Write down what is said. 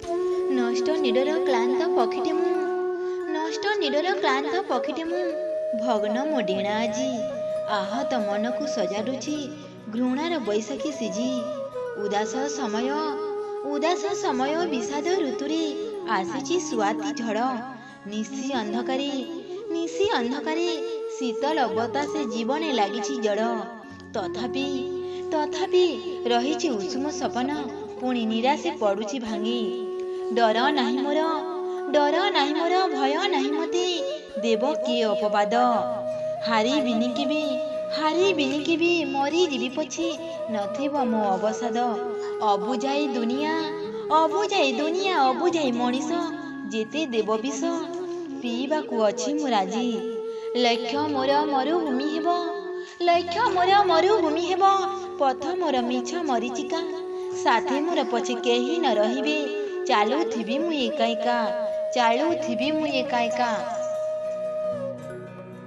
नष्ट निडर क्लांत पक्षीटे मु नष्ट निडर क्लांत पक्षीटे मु भग्न मो डेणा आजी आहत मन को सजाडुछि घृणार बैशाखी सिझी उदास समय विषाद ऋतुरे आसीछि सुआती झड़ निशी अंधकारे शीतल बतासे जीवने लागिछि जड़ तथापि रहिछि उषुम सपन पुणी निराशे पड़ुछि भांगी डर नाही मोर भय नाही मते देव किए अपवाद हारी बिनिकी मरी जीवी पछे नथिब मो अवसाद अबुझाई दुनिया अबुझाई मनीष जेते देव विष पीबाकू अछि मो राजी लक्ष्य मोर मरुभूमि हेब पथ मोर मिछ मरीचिका साथे मोर पछे केही न रहिबे चालुथिबी मु एका एका